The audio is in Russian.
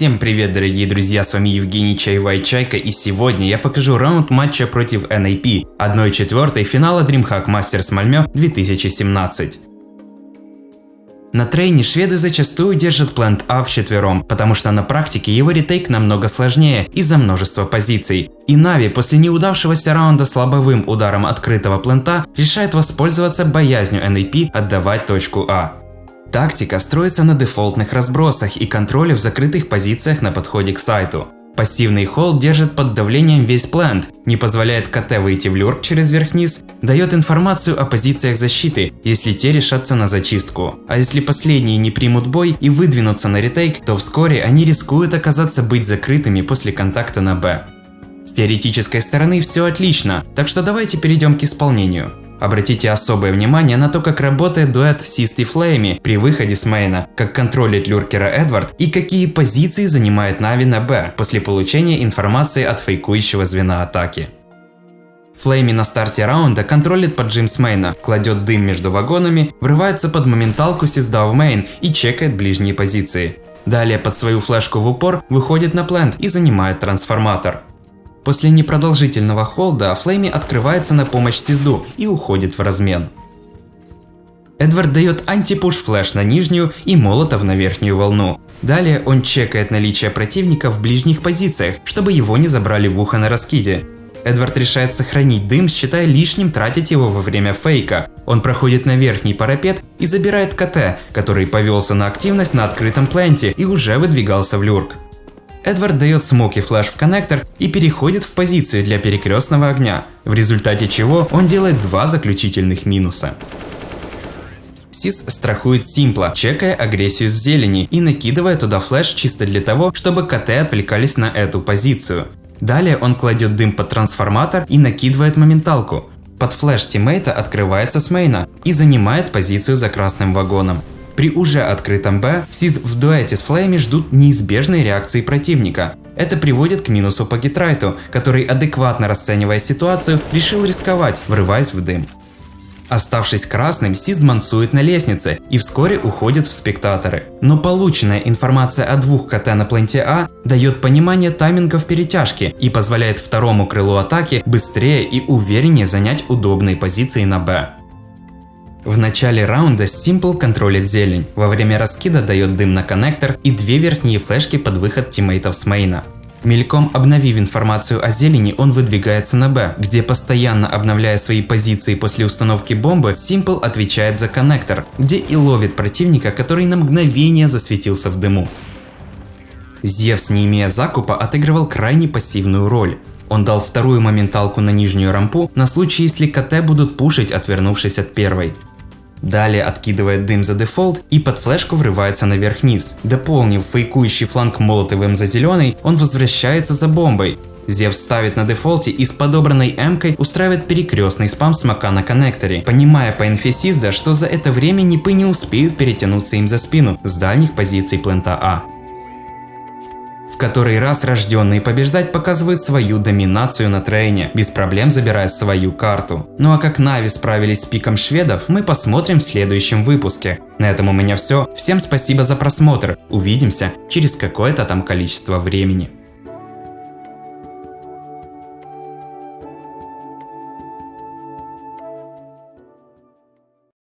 Всем привет, дорогие друзья, с вами Евгений Чайвай Чайка, и сегодня я покажу раунд матча против NAP, 1/4 финала DreamHack Masters Malmö 2017. На трейне шведы зачастую держат плент А вчетвером, потому что на практике его ретейк намного сложнее из-за множества позиций. И Нави после неудавшегося раунда с лобовым ударом открытого плента решает воспользоваться боязнью NAP отдавать точку А. Тактика строится на дефолтных разбросах и контроле в закрытых позициях на подходе к сайту. Пассивный холд держит под давлением весь плент, не позволяет КТ выйти в люрк через верх-низ, дает информацию о позициях защиты, если те решатся на зачистку. А если последние не примут бой и выдвинутся на ретейк, то вскоре они рискуют оказаться быть закрытыми после контакта на Б. С теоретической стороны все отлично, так что давайте перейдем к исполнению. Обратите особое внимание на то, как работает дуэт Sist и Flamey при выходе с мейна, как контролит люркера Эдвард и какие позиции занимает Нави на Б после получения информации от фейкующего звена атаки. Flamey на старте раунда контролит поджим с мейна, кладет дым между вагонами, врывается под моменталку Сизда в мейн и чекает ближние позиции. Далее под свою флешку в упор выходит на плент и занимает трансформатор. После непродолжительного холда Flamey открывается на помощь Сизду и уходит в размен. Эдвард дает антипуш флэш на нижнюю и молотов на верхнюю волну. Далее он чекает наличие противника в ближних позициях, чтобы его не забрали в ухо на раскиде. Эдвард решает сохранить дым, считая лишним тратить его во время фейка. Он проходит на верхний парапет и забирает КТ, который повелся на активность на открытом пленте и уже выдвигался в люрк. Эдвард дает смок и флэш в коннектор и переходит в позицию для перекрестного огня, в результате чего он делает два заключительных минуса. Сис страхует Симпла, чекая агрессию с зелени и накидывая туда флэш чисто для того, чтобы КТ отвлекались на эту позицию. Далее он кладет дым под трансформатор и накидывает моменталку. Под флэш тиммейта открывается с мейна и занимает позицию за красным вагоном. При уже открытом Б, Сист в дуэте с Flamey ждут неизбежной реакции противника. Это приводит к минусу по гитрайту, который, адекватно расценивая ситуацию, решил рисковать, врываясь в дым. Оставшись красным, Сист мансует на лестнице и вскоре уходит в спектаторы. Но полученная информация о двух КТ на пленте А дает понимание таймингов перетяжки и позволяет второму крылу атаки быстрее и увереннее занять удобные позиции на Б. В начале раунда Simple контролит зелень, во время раскида дает дым на коннектор и две верхние флешки под выход тиммейтов с мейна. Мельком обновив информацию о зелени, он выдвигается на Б, где, постоянно обновляя свои позиции после установки бомбы, Simple отвечает за коннектор, где и ловит противника, который на мгновение засветился в дыму. Зевс, не имея закупа, отыгрывал крайне пассивную роль. Он дал вторую моменталку на нижнюю рампу на случай, если КТ будут пушить, отвернувшись от первой. Далее откидывает дым за дефолт и под флешку врывается наверх-низ. Дополнив фейкующий фланг молотовым за зеленый, он возвращается за бомбой. Зевс ставит на дефолте и с подобранной М-кой устраивает перекрестный спам смока на коннекторе, понимая по инфе Сизда, что за это время Нипы не успеют перетянуться им за спину с дальних позиций плента А. В который раз рожденные побеждать показывают свою доминацию на трейне, без проблем забирая свою карту. Ну а как Нави справились с пиком шведов, мы посмотрим в следующем выпуске. На этом у меня все. Всем спасибо за просмотр. Увидимся через какое-то там количество времени.